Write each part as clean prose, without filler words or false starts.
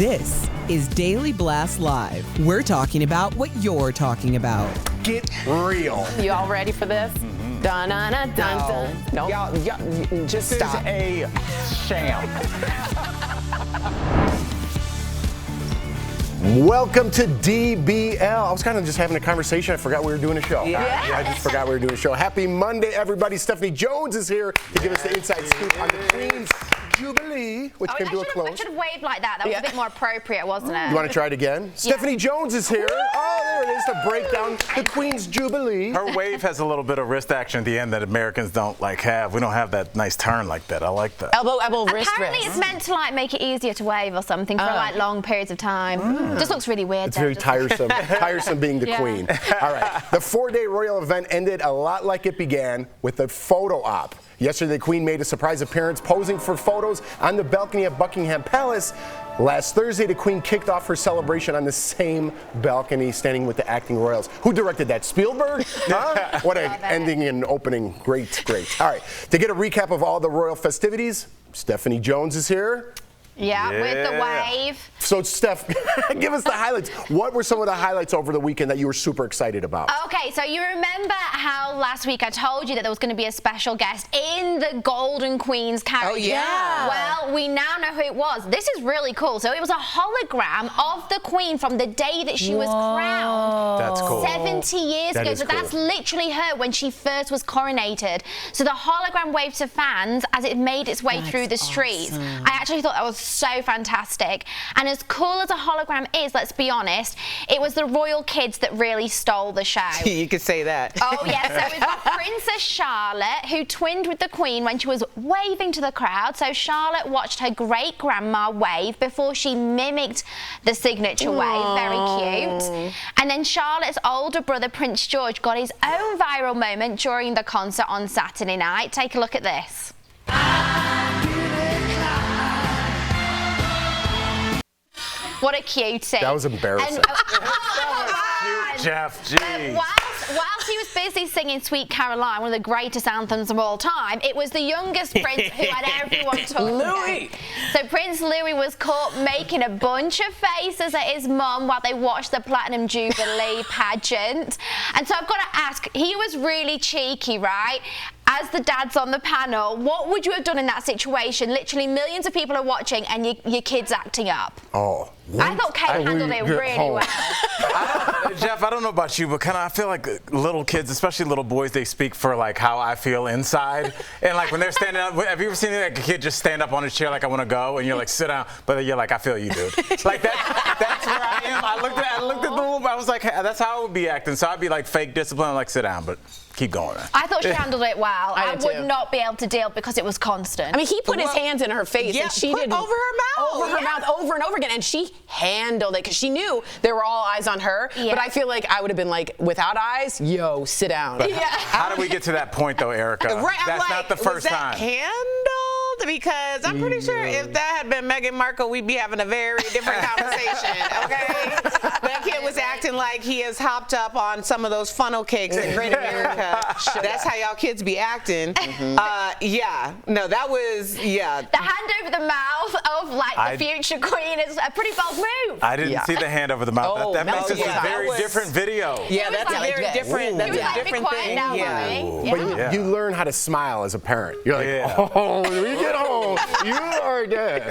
This is Daily Blast Live. We're talking about what you're talking about. Get real. You all ready for this? Dun dun dun dun. No. Y'all, just stop. This is a sham. Welcome to DBL. I was kind of just having a conversation. I forgot we were doing a show. Yeah. I just forgot we were doing a show. Happy Monday, everybody. Stephanie Jones is here to give us the inside scoop on the Queen's Jubilee, which came to a close. I should have waved like that. That was a bit more appropriate, wasn't it? You want to try it again? Stephanie Jones is here. Oh, there it is to break down the Queen's Jubilee. Her wave has a little bit of wrist action at the end that Americans don't have. We don't have that nice turn like that. I like that. Elbow, wrist. Apparently it's meant to make it easier to wave or something for long periods of time. Just looks really weird. It's very tiresome being the Queen. All right. The 4-day royal event ended a lot like it began, with a photo op. Yesterday, the Queen made a surprise appearance posing for photos on the balcony of Buckingham Palace. Last Thursday, the Queen kicked off her celebration on the same balcony, standing with the acting royals. Who directed that? Spielberg? Huh? What an ending and opening. Great. All right. To get a recap of all the royal festivities, Stephanie Jones is here. Yeah, with the wave. So, Steph, give us the highlights. What were some of the highlights over the weekend that you were super excited about? Okay, so you remember how last week I told you that there was going to be a special guest in the Golden Queen's carriage? Oh, yeah. Well, we now know who it was. This is really cool. So it was a hologram of the Queen from the day that she was crowned. That's cool. 70 years ago. So that's literally her when she first was coronated. So the hologram waved to fans as it made its way through the streets. I actually thought that was so fantastic. And as cool as a hologram is, let's be honest, it was the royal kids that really stole the show. You could say that. Oh, yeah. So we've got Princess Charlotte, who twinned with the Queen when she was waving to the crowd. So Charlotte watched her great-grandma wave before she mimicked the signature wave. Very cute. And then Charlotte's older brother, Prince George, got his own viral moment during the concert on Saturday night. Take a look at this. What a cutie. That was embarrassing. Jeff, geez. Whilst he was busy singing Sweet Caroline, one of the greatest anthems of all time, it was the youngest prince who had everyone talking. Louis! So Prince Louis was caught making a bunch of faces at his mum while they watched the Platinum Jubilee pageant. And so I've got to ask, he was really cheeky, right? As the dads on the panel, what would you have done in that situation? Literally millions of people are watching and your kid's acting up. Oh. I thought Kate handled it really well. Jeff, I don't know about you, but I feel like little kids, especially little boys, they speak for how I feel inside. And when they're standing up, have you ever seen a kid just stand up on his chair like I want to go, and you're like, sit down, but you're like, I feel you, dude. That's where I am. I looked at the room, I was like, hey, that's how I would be acting. So I'd be like fake discipline, like sit down, but keep going. I thought she handled it well. I would too. not be able to deal because it was constant. I mean, he put his hands in her face and she did over her mouth over and over again, and she handled it because she knew there were all eyes on her. But I feel like I would have been like, without eyes, yo, sit down. But how did we get to that point though, Erica? Right, That's not the first time. Handled? Because I'm pretty sure if that had been Meghan Markle, we'd be having a very different conversation, okay? That kid was acting like he has hopped up on some of those funnel cakes in Great America. That's how y'all kids be acting. No, that was, The hand over the mouth of the future queen is a pretty bold move. I didn't see the hand over the mouth. That makes this a very different video. Yeah, that's a very different, that's a different thing. But you learn how to smile as a parent. You're like, oh, when we get home, you are dead.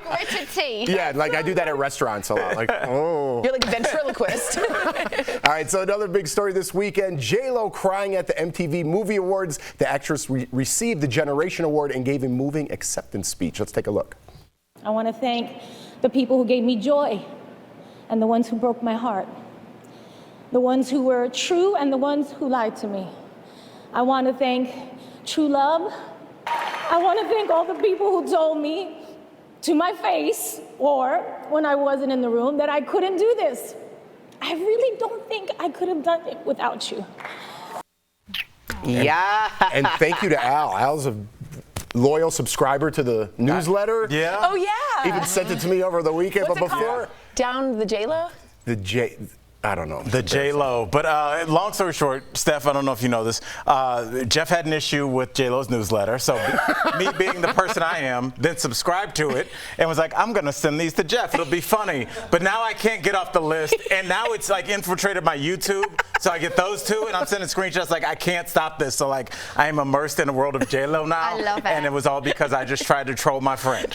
Gritted teeth. Yeah, I do that at restaurants a lot. You're like a ventriloquist. All right, so another big story this weekend. J.Lo crying at the MTV Movie Awards. The actress received the Generation Award and gave a moving acceptance speech. Let's take a look. I want to thank the people who gave me joy and the ones who broke my heart. The ones who were true and the ones who lied to me. I want to thank true love. I want to thank all the people who told me to my face, or when I wasn't in the room, that I couldn't do this. I really don't think I could have done it without you. And thank you to Al. Al's a loyal subscriber to the newsletter. Oh, yeah. Even sent it to me over the weekend. What's but it before called? Down the J.Lo? The J. I don't know. The J.Lo. But long story short, Steph, I don't know if you know this, Jeff had an issue with J.Lo's newsletter. So me being the person I am, then subscribed to it and was like, I'm going to send these to Jeff. It'll be funny. But now I can't get off the list. And now it's like infiltrated my YouTube. So I get those two and I'm sending screenshots like I can't stop this. So like I am immersed in the world of J.Lo now. I love it. And it was all because I just tried to troll my friend.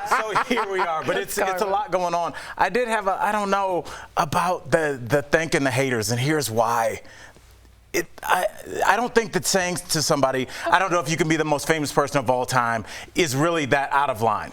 So here we are. But it's a lot going on. I did have I don't know about the thanking the haters, and here's why. I don't think that saying to somebody, I don't know if you can be the most famous person of all time, is really that out of line.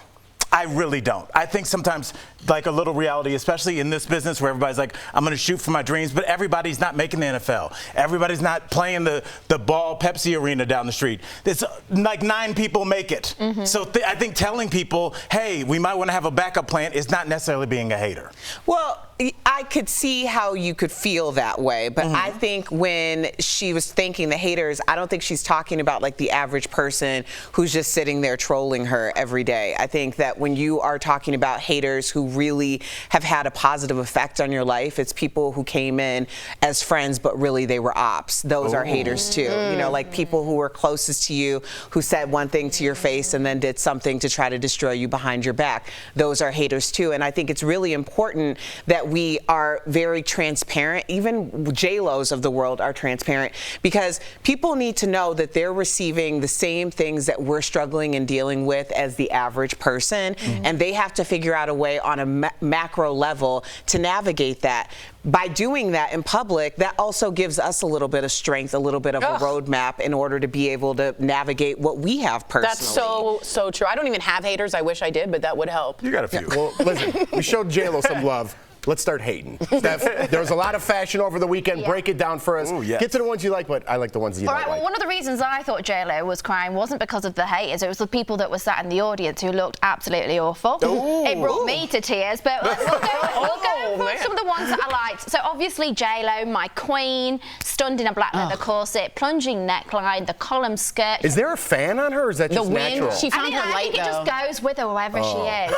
I really don't. I think sometimes, like a little reality, especially in this business where everybody's like, I'm going to shoot for my dreams, but everybody's not making the NFL. Everybody's not playing the Ball Pepsi Arena down the street. It's like 9 people make it. So I think telling people, hey, we might want to have a backup plan is not necessarily being a hater. Well, I could see how you could feel that way, but I think when she was thanking the haters, I don't think she's talking about like the average person who's just sitting there trolling her every day. I think that when you are talking about haters who really have had a positive effect on your life, it's people who came in as friends, but really they were ops. Those are haters too. You know, like people who were closest to you, who said one thing to your face and then did something to try to destroy you behind your back. Those are haters too. And I think it's really important that we are very transparent. Even J.Lo's of the world are transparent, because people need to know that they're receiving the same things that we're struggling and dealing with as the average person, and they have to figure out a way on a macro level to navigate that. By doing that in public, that also gives us a little bit of strength, a little bit of a roadmap in order to be able to navigate what we have personally. That's so true. I don't even have haters. I wish I did, but that would help. You got a few. Well, listen, we showed J.Lo some love. Let's start hating. Steph, there was a lot of fashion over the weekend. Break it down for us. Ooh, yes. Get to the ones you like, but I like the ones that you don't like. Well, one of the reasons I thought J.Lo was crying wasn't because of the haters. It was the people that were sat in the audience who looked absolutely awful. It brought me to tears, but we'll go for some of the ones that I liked. So obviously J.Lo, my queen, stunned in a black leather corset, plunging neckline, the column skirt. Is there a fan on her, or is that just natural? She found her light, I think it just goes with her wherever she is.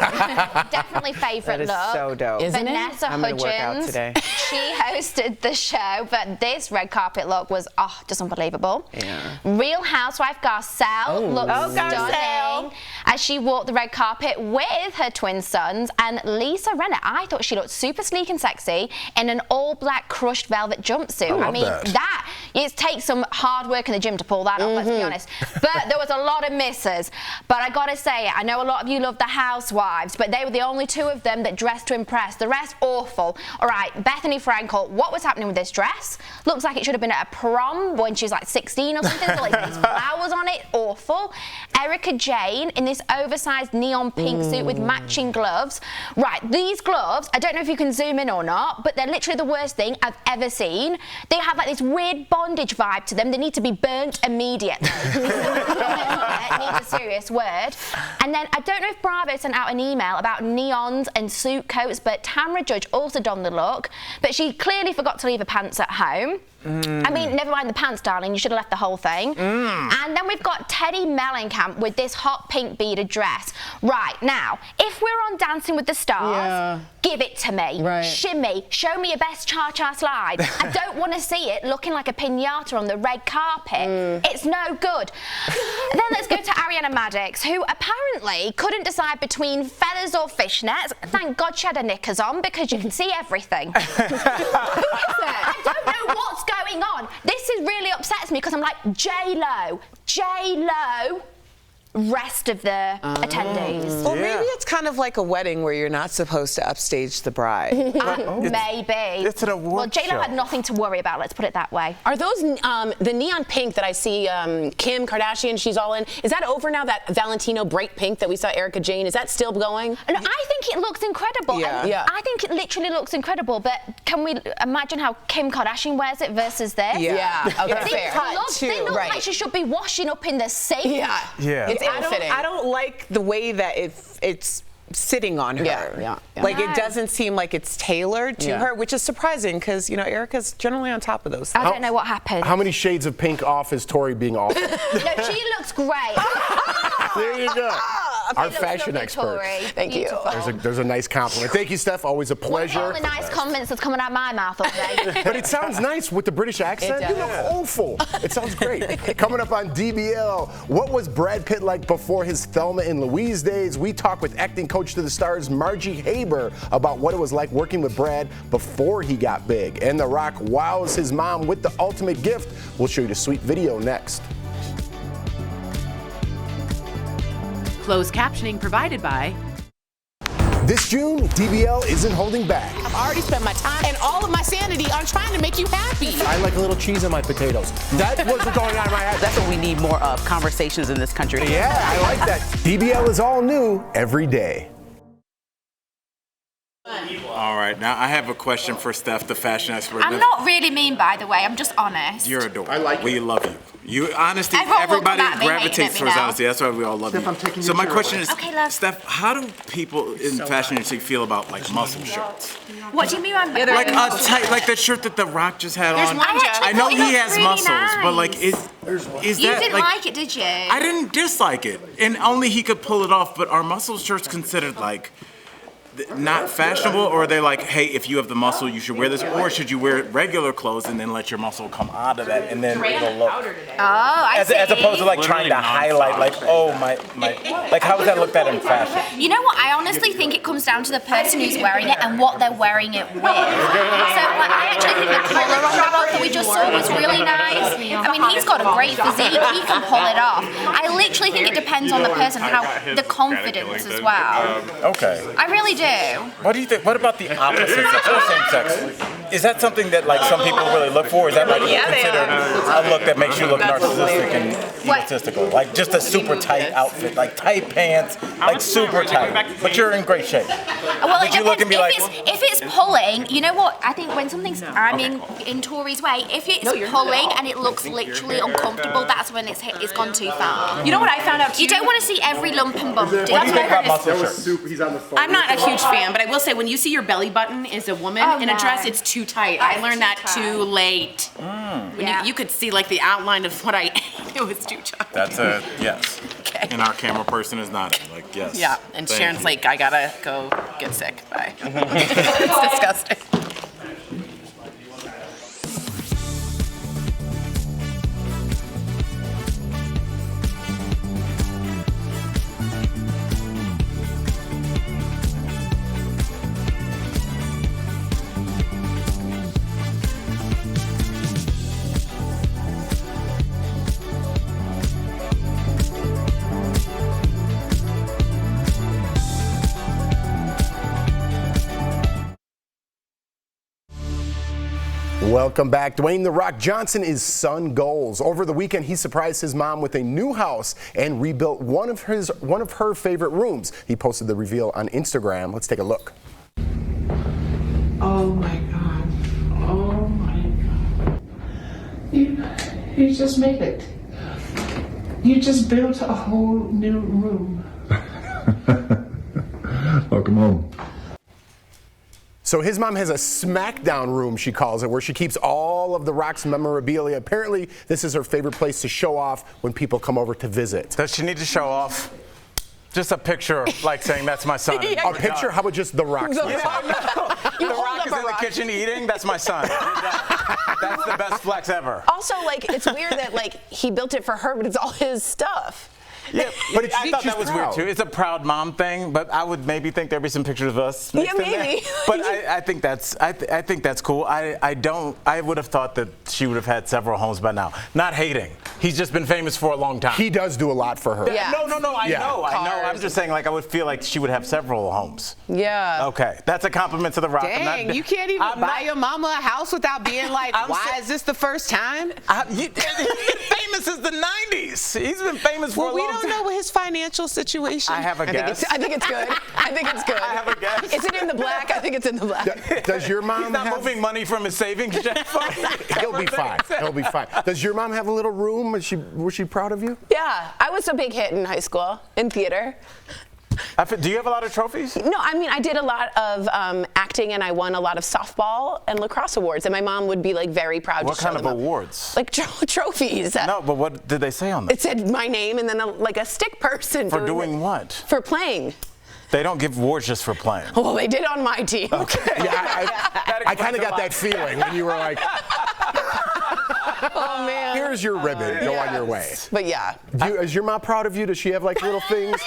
Definitely favourite look. That is so dope. Isn't it? Vanessa I'm gonna work out today. She hosted the show, but this red carpet look was just unbelievable. Yeah. Real Housewife Garcelle looked stunning as she walked the red carpet with her twin sons. And Lisa Rinna, I thought she looked super sleek and sexy in an all-black crushed velvet jumpsuit. I mean, it takes some hard work in the gym to pull that off, let's be honest. But there was a lot of misses. But I gotta say, I know a lot of you love the Housewives, but they were the only 2 of them that dressed to impress. The rest, awful. All right, Bethany Frankel, what was happening with this dress? Looks like it should have been at a prom when she was like 16 or something. So like these flowers on it, awful. Erica Jane in this oversized neon pink suit with matching gloves. Right, these gloves, I don't know if you can zoom in or not, but they're literally the worst thing I've ever seen. They have like this weird bondage vibe to them. They need to be burnt immediately. Needs a serious word. And then I don't know if Bravo sent out an email about neons and suit coats, but Tamra Judge also donned the look, but she clearly forgot to leave her pants at home. I mean, never mind the pants, darling. You should have left the whole thing. And then we've got Teddy Mellencamp with this hot pink beaded dress. Right, now, if we're on Dancing with the Stars, give it to me. Right. Shimmy, show me your best cha-cha slide. I don't want to see it looking like a piñata on the red carpet. It's no good. And then let's go to Ariana Madix, who apparently couldn't decide between feathers or fishnets. Thank God she had her knickers on, because you can see everything. I don't know what's going on. This is really upsets me, because I'm like, J.Lo, rest of the attendees. Well, maybe it's kind of like a wedding where you're not supposed to upstage the bride. Maybe. It's an award Well, J.Lo show. had nothing to worry about, let's put it that way. Are those the neon pink that I see Kim Kardashian, she's all in, is that over now, that Valentino bright pink that we saw Erica Jane? Is that still going? And I think it looks incredible. Yeah. Yeah. I think it literally looks incredible, but can we imagine how Kim Kardashian wears it versus this? Yeah. Okay, It's fair. hot, They look Right. like she should be washing up in the sink. Yeah. Yeah. It's ill-fitting. I don't like the way that it's sitting on her. Yeah. Like, No. it doesn't seem like it's tailored to her, which is surprising, because, you know, Erica's generally on top of those things. I don't know what happened. How many shades of pink off is Tori being awful? No, she looks great. There you go. Our fashion expert. Thank you. There's a nice compliment. Thank you, Steph. Always a pleasure. All the nice comments that's coming out of my mouth all day. But it sounds nice with the British accent. You look awful. It sounds great. Coming up on DBL, what was Brad Pitt like before his Thelma and Louise days? We talk with acting coach to the stars Margie Haber about what it was like working with Brad before he got big. And The Rock wows his mom with the ultimate gift. We'll show you the sweet video next. Closed captioning provided by. This June, DBL isn't holding back. I've already spent my time and all of my sanity on trying to make you happy. I like a little cheese in my potatoes. That wasn't going on in my head. That's what we need more of, conversations in this country. Yeah, I like that. DBL is all new every day. All right, now I have a question for Steph, the fashion expert. I'm not really mean, by the way. I'm just honest. You're adorable. I like We love you. You honesty. Everybody gravitates towards honesty. That's why we all love Steph, you. So my question is, Okay, love. Steph, how do people in the fashion industry feel about like muscle shirts? What do you mean? Like a tight, like the shirt that The Rock just had on. I know he has muscles, but like is You that didn't like it, did you? I didn't dislike it, and only he could pull it off. But are muscle shirts considered like not fashionable, or are they like, hey, if you have the muscle, you should wear this, or should you wear regular clothes and then let your muscle come out of that, and then it'll look? Oh, I see. As opposed to like trying to highlight, like, oh my, like how does that look at in fashion? You know what? I honestly think it comes down to the person who's wearing it and what they're wearing it with. So like, I actually think the collar on the rock that we just saw was really nice. I mean, he's got a great physique. He can pull it off. I literally think it depends on the person, how the confidence as well. Okay. I really do. What do you think? What about the opposite sex or same sex? Is that something that like some people really look for? Is that like considered a look that makes you look narcissistic and egotistical? Like just a super tight outfit, like tight pants, like super tight, but you're in great shape. Well, it depends. If it's pulling, you know what? I think when something's, I mean, in Tori's way, if it's pulling and it looks literally uncomfortable, that's when it's gone too far. You know what I found out? You don't want to see every lump and bump. What do you think about muscle shirts? I'm not a huge fan, but I will say when you see your belly button is a woman in a dress, it's too tight. I learned that too late. When you could see like the outline of what I ate. It was too tight. That's a yes. Okay. And our camera person is not like yes. Yeah, and Thank Sharon's you. like, I gotta go get sick. Bye. It's disgusting. Welcome back. Dwayne "The Rock" Johnson is son goals. Over the weekend, he surprised his mom with a new house and rebuilt one of her favorite rooms. He posted the reveal on Instagram. Let's take a look. Oh my God. Oh my God. You just made it. You just built a whole new room. Welcome home. So his mom has a smackdown room, she calls it, where she keeps all of The Rock's memorabilia. Apparently, this is her favorite place to show off when people come over to visit. Does she need to show off? Just a picture, like saying that's my son. A picture? How about just The Rock's? The Rock is in the kitchen eating. That's my son. That's the best flex ever. Also, like, it's weird that like he built it for her, but it's all his stuff. Yeah, but I thought that was weird too. It's a proud mom thing, but I would maybe think there'd be some pictures of us. Yeah, maybe. But I think that's cool. I would have thought that she would have had several homes by now. Not hating. He's just been famous for a long time. He does do a lot for her. Yeah. No. I know. I'm just saying, like, I would feel like she would have several homes. Yeah. Okay, that's a compliment to The Rock. Dang, you can't even buy your mama a house without being like, why is this the first time? He's been famous since the 90s. He's been famous for a long time. We don't know his financial situation. I have a guess. I think it's good. I think it's good. I have a guess. Is it in the black? I think it's in the black. Does your mom He's not moving money from his savings fund? He'll be fine. He'll be fine. Does your mom have a little room? Was she proud of you? Yeah, I was a big hit in high school in theater. Do you have a lot of trophies? No, I mean I did a lot of acting acting, and I won a lot of softball and lacrosse awards. And my mom would be like very proud What to show kind of them up. awards? Like trophies. No, but what did they say on them? It said my name and then like a stick person. For doing what? For playing. They don't give awards just for playing. Well, they did on my team. Okay. Yeah, I kind of got that feeling when you were like, oh man. here's your ribbon, go on your way. But yeah. Is your mom proud of you? Does she have like little things?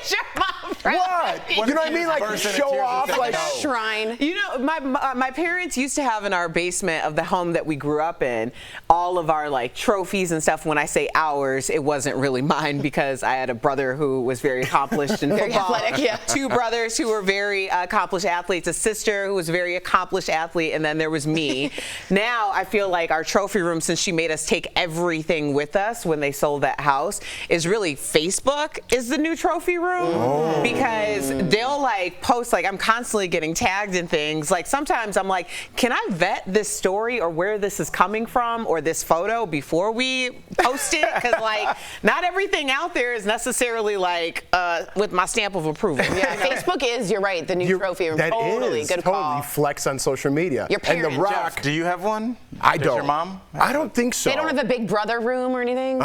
Is your mom proud? What? You know what I mean? Like show off, like shrine. You know, my parents used to have in our basement of the home that we grew up in all of our like trophies and stuff. When I say ours, it wasn't really mine because I had a brother who was very accomplished in very football. Athletic, yeah. Two brothers who were very accomplished athletes, a sister who was a very accomplished athlete, and then there was me. Now I feel like our trophy room, since she made us take everything with us when they sold that house, is really Facebook is the new trophy room. Because they'll like post, like I'm constantly getting tagged in things. Like sometimes I'm like, can I vet this story or where this is coming from or this photo before we post it? Because like not everything out there is necessarily like with my stamp of approval. Yeah, Facebook is, you're right, the new trophy room. That totally is good totally call. flex on social media. Your and The parents. Rock. Jeff, do you have one? I Does don't. your mom? I don't think so. They don't have a Big Brother room or anything?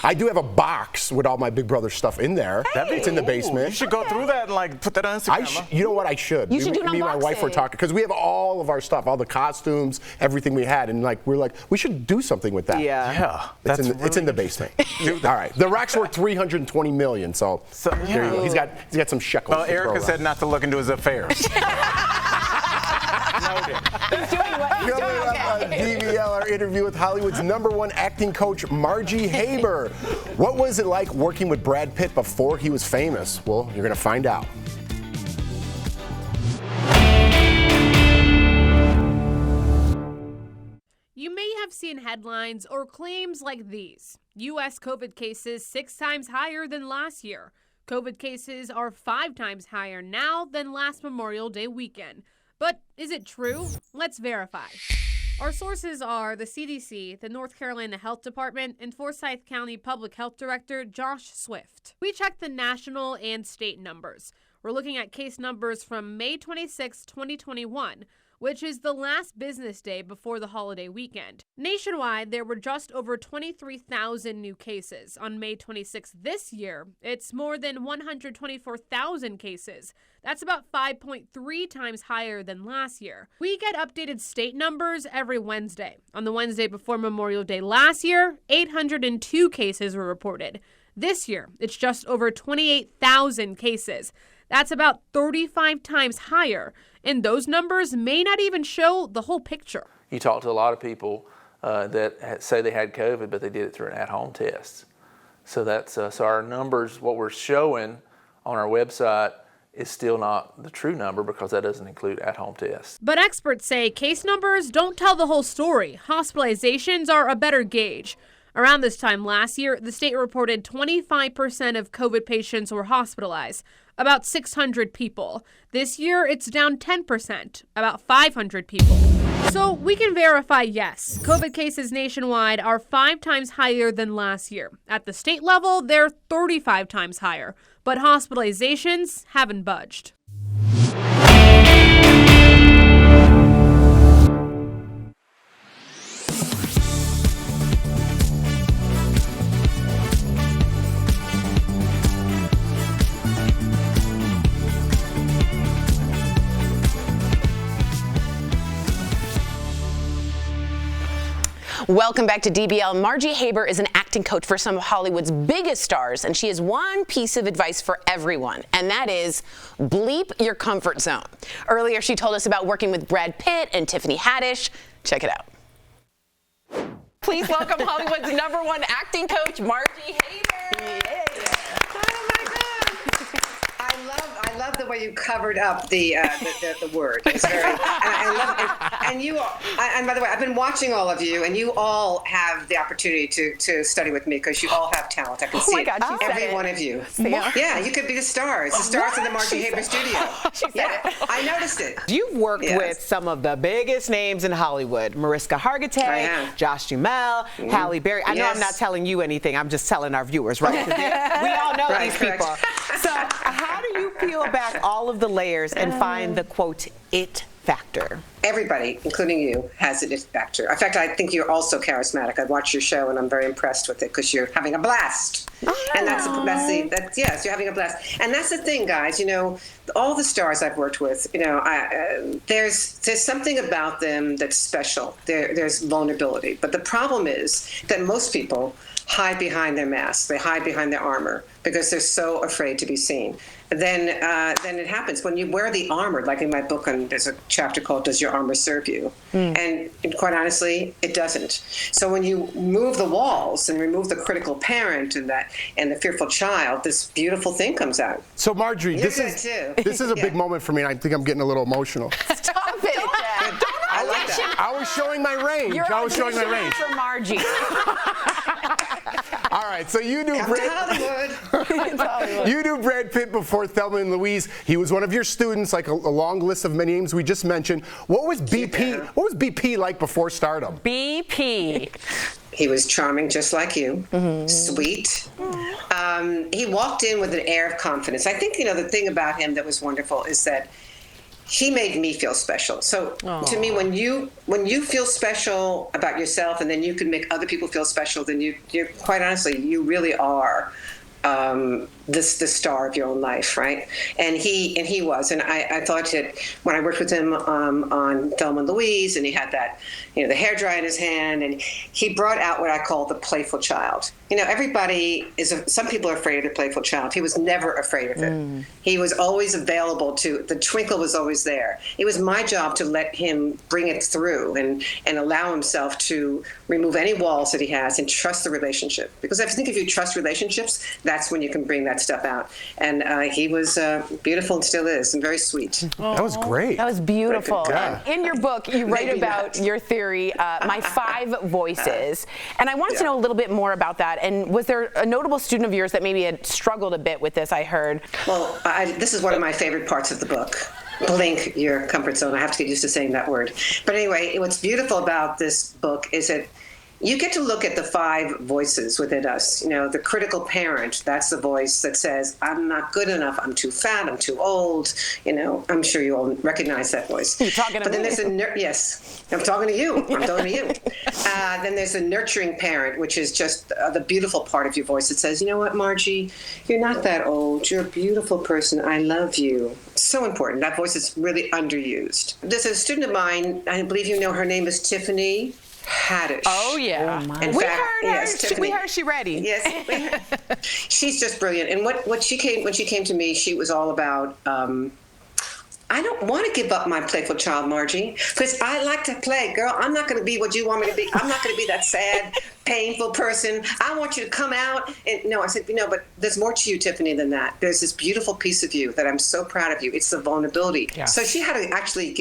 I do have a box with all my Big Brother stuff in there. It's in the basement. You should go through that and like put that on Instagram. You know what? I should. You should do an Me and my wife were unboxing. talking because we have all of our stuff, all the costumes, everything we had, and like we're like we should do something with that. Yeah. It's in the basement. All right. The Rock's worth $320 million, so there you go. He's got some shekels. Well, to Erica throw said around. not to look into his affairs. He's doing what he's doing. Coming up on DBL, our interview with Hollywood's #1 acting coach, Margie Haber. What was it like working with Brad Pitt before he was famous? Well, you're going to find out. You may have seen headlines or claims like these. U.S. COVID cases 6 times higher than last year. COVID cases are 5 times higher now than last Memorial Day weekend. But is it true? Let's verify. Our sources are the CDC, the North Carolina Health Department, and Forsyth County Public Health Director Josh Swift. We checked the national and state numbers. We're looking at case numbers from May 26, 2021, which is the last business day before the holiday weekend. Nationwide, there were just over 23,000 new cases. On May 26 this year, it's more than 124,000 cases. That's about 5.3 times higher than last year. We get updated state numbers every Wednesday. On the Wednesday before Memorial Day last year, 802 cases were reported. This year, it's just over 28,000 cases. That's about 35 times higher. And those numbers may not even show the whole picture. You talk to a lot of people that say they had COVID, but they did it through an at-home test. So that's so our numbers, what we're showing on our website, is still not the true number because that doesn't include at-home tests. But experts say case numbers don't tell the whole story. Hospitalizations are a better gauge. Around this time last year, the state reported 25% of COVID patients were hospitalized, about 600 people. This year, it's down 10%, about 500 people. So we can verify, yes, COVID cases nationwide are 5 times higher than last year. At the state level, they're 35 times higher, but hospitalizations haven't budged. Welcome back to DBL. Margie Haber is an acting coach for some of Hollywood's biggest stars, and she has one piece of advice for everyone, and that is bleep your comfort zone. Earlier, she told us about working with Brad Pitt and Tiffany Haddish. Check it out. Please welcome Hollywood's #1 acting coach, Margie Haber. I love the way you covered up the word. It's very, I love it. And you all, and by the way, I've been watching all of you, and you all have the opportunity to study with me because you all have talent. I can see it. Every one of you. Yeah, you could be the stars of the Margie Haber studio. I noticed it. You've worked with some of the biggest names in Hollywood: Mariska Hargitay, Josh Duhamel, Halle Berry. I know I'm not telling you anything. I'm just telling our viewers, right? We all know these people. So, how do you feel about back all of the layers and find the, quote, it factor. Everybody, including you, has an it factor. In fact, I think you're also charismatic. I watch your show, and I'm very impressed with it because you're having a blast. And yes, you're having a blast. And that's the thing, guys. You know, all the stars I've worked with, you know, there's something about them that's special. There's vulnerability. But the problem is that most people hide behind their masks. They hide behind their armor because they're so afraid to be seen. Then it happens when you wear the armor. Like in my book, there's a chapter called "Does Your Armor Serve You?" And quite honestly, it doesn't. So when you move the walls and remove the critical parent and the fearful child, this beautiful thing comes out. So Margie, this is a big moment for me, and I think I'm getting a little emotional. Stop it, Jack. I like that. I was showing my range. You're I was showing my range. for Margie. All right, so you knew Brad Pitt before Thelma and Louise. He was one of your students, like a long list of many names we just mentioned. What was BP? What was BP like before stardom? BP. He was charming, just like you, sweet. He walked in with an air of confidence. I think, you know, the thing about him that was wonderful is that he made me feel special. So to me, when you feel special about yourself, and then you can make other people feel special, then you're quite honestly, you really are the star of your own life, right? And he was, and I thought that when I worked with him on Thelma and Louise, and he had that, you know, the hairdryer in his hand, and he brought out what I call the playful child. You know, some people are afraid of the playful child. He was never afraid of it. He was always available the twinkle was always there. It was my job to let him bring it through and allow himself to remove any walls that he has and trust the relationship. Because I think if you trust relationships, that's when you can bring that stuff out. And he was beautiful and still is, and very sweet. That was great. That was beautiful. Yeah. In your book, you write about your theory, My 5 Voices. And I wanted to know a little bit more about that. And was there a notable student of yours that maybe had struggled a bit with this, I heard? Well, this is one of my favorite parts of the book. Blink your comfort zone. I have to get used to saying that word. But anyway, what's beautiful about this book is that you get to look at the 5 voices within us. You know, the critical parent, that's the voice that says, I'm not good enough, I'm too fat, I'm too old. You know, I'm sure you all recognize that voice. You're talking to me. Then there's yes, I'm talking to you. I'm talking to you. Then there's a nurturing parent, which is just the beautiful part of your voice that says, you know what, Margie, you're not that old. You're a beautiful person. I love you. So important. That voice is really underused. There's a student of mine, I believe you know her name is Tiffany Haddish. Oh yeah, we heard she ready. Yes, she's just brilliant. And when she came to me, she was all about. I don't want to give up my playful child, Margie, because I like to play. Girl, I'm not going to be what you want me to be. I'm not going to be that sad, painful person. I want you to come out. And no, I said, no, but there's more to you, Tiffany, than that. There's this beautiful piece of you that I'm so proud of you. It's the vulnerability. Yeah. So she had to actually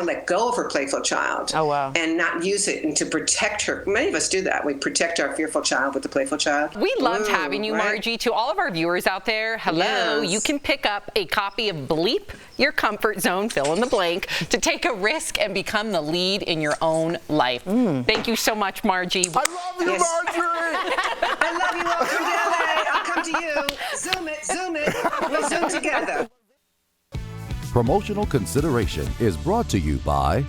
let go of her playful child. Oh, wow. And not use it, and to protect her. Many of us do that. We protect our fearful child with the playful child. We loved having you, Margie. To all of our viewers out there, hello. Yes. You can pick up a copy of Bleep Your Comfort Zone, fill in the blank, to take a risk and become the lead in your own life. Thank you so much, Margie. I love you, Marjorie. I love you. Welcome to LA. I'll come to you. Zoom it. We'll Zoom together. Promotional consideration is brought to you by...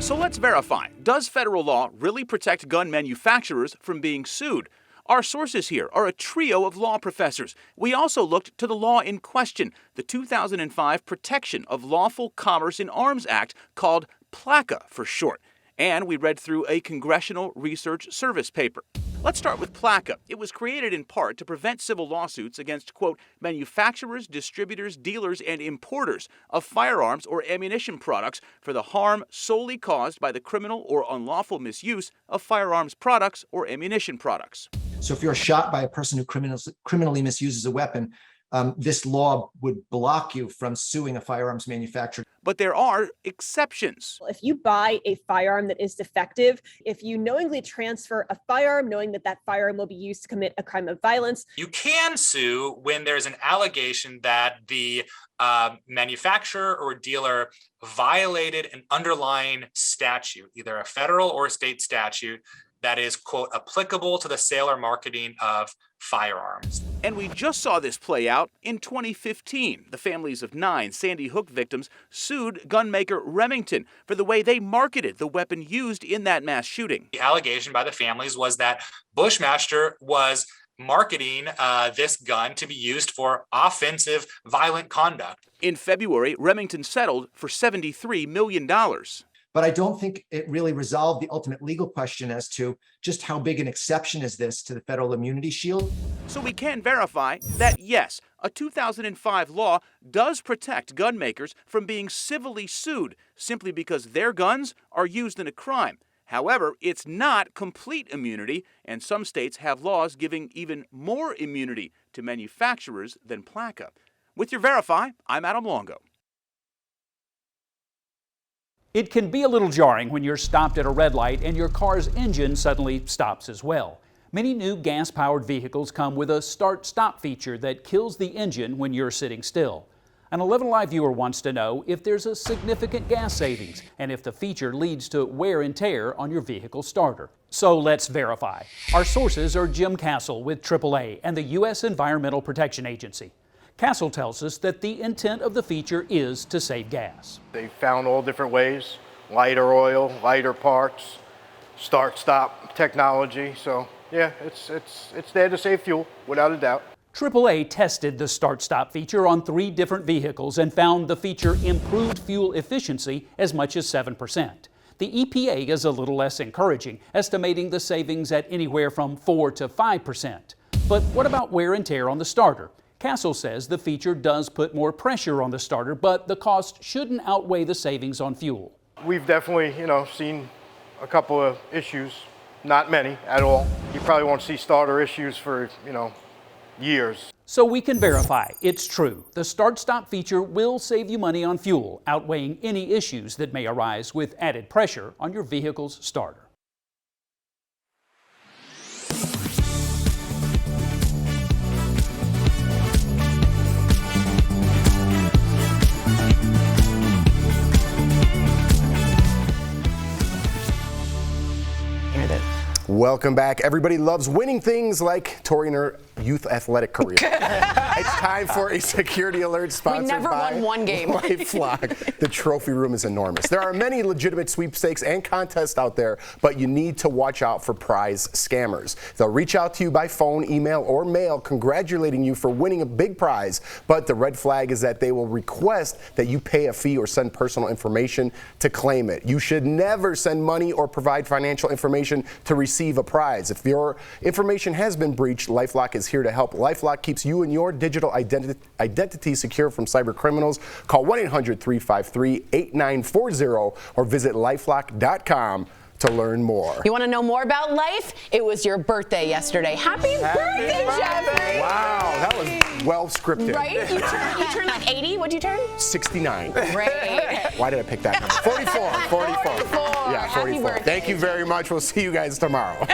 So let's verify. Does federal law really protect gun manufacturers from being sued? Our sources here are a trio of law professors. We also looked to the law in question, the 2005 Protection of Lawful Commerce in Arms Act, called PLACA for short. And we read through a Congressional Research Service paper. Let's start with PLACA. It was created in part to prevent civil lawsuits against, quote, manufacturers, distributors, dealers, and importers of firearms or ammunition products for the harm solely caused by the criminal or unlawful misuse of firearms products or ammunition products. So if you're shot by a person who criminally misuses a weapon, this law would block you from suing a firearms manufacturer. But there are exceptions. If you buy a firearm that is defective, if you knowingly transfer a firearm knowing that that firearm will be used to commit a crime of violence, you can sue when there's an allegation that the manufacturer or dealer violated an underlying statute, either a federal or a state statute, that is, quote, applicable to the sale or marketing of firearms. And we just saw this play out in 2015. The families of 9 Sandy Hook victims sued gunmaker Remington for the way they marketed the weapon used in that mass shooting. The allegation by the families was that Bushmaster was marketing this gun to be used for offensive, violent conduct. In February, Remington settled for $73 million. But I don't think it really resolved the ultimate legal question as to just how big an exception is this to the federal immunity shield. So we can verify that, yes, a 2005 law does protect gun makers from being civilly sued simply because their guns are used in a crime. However, it's not complete immunity, and some states have laws giving even more immunity to manufacturers than PLACA. With your Verify, I'm Adam Longo. It can be a little jarring when you're stopped at a red light and your car's engine suddenly stops as well. Many new gas-powered vehicles come with a start-stop feature that kills the engine when you're sitting still. An 11 Live viewer wants to know if there's a significant gas savings and if the feature leads to wear and tear on your vehicle starter. So let's verify. Our sources are Jim Castle with AAA and the U.S. Environmental Protection Agency. Castle tells us that the intent of the feature is to save gas. They found all different ways, lighter oil, lighter parts, start-stop technology. So yeah, it's there to save fuel, without a doubt. AAA tested the start-stop feature on 3 different vehicles and found the feature improved fuel efficiency as much as 7%. The EPA is a little less encouraging, estimating the savings at anywhere from 4 to 5%. But what about wear and tear on the starter? Castle says the feature does put more pressure on the starter, but the cost shouldn't outweigh the savings on fuel. We've definitely, seen a couple of issues, not many at all. You probably won't see starter issues for, years. So we can verify it's true. The start-stop feature will save you money on fuel, outweighing any issues that may arise with added pressure on your vehicle's starter. Welcome back. Everybody loves winning things like Tori and her youth athletic career. It's time for a security alert sponsored by We never won one game. LifeLock. The trophy room is enormous. There are many legitimate sweepstakes and contests out there, but you need to watch out for prize scammers. They'll reach out to you by phone, email, or mail congratulating you for winning a big prize, but the red flag is that they will request that you pay a fee or send personal information to claim it. You should never send money or provide financial information to receive a prize. If your information has been breached, LifeLock is here to help. LifeLock keeps you and your digital identity secure from cyber criminals. Call 1-800-353-8940 or visit lifelock.com to learn more. You want to know more about life? It was your birthday yesterday. Happy birthday, Jeffrey! Wow, that was well scripted. Right? You turned like 80? What'd you turn? 69. Great. Why did I pick that number? 44. 44. Yeah, 44. Happy birthday. Thank you very much. We'll see you guys tomorrow.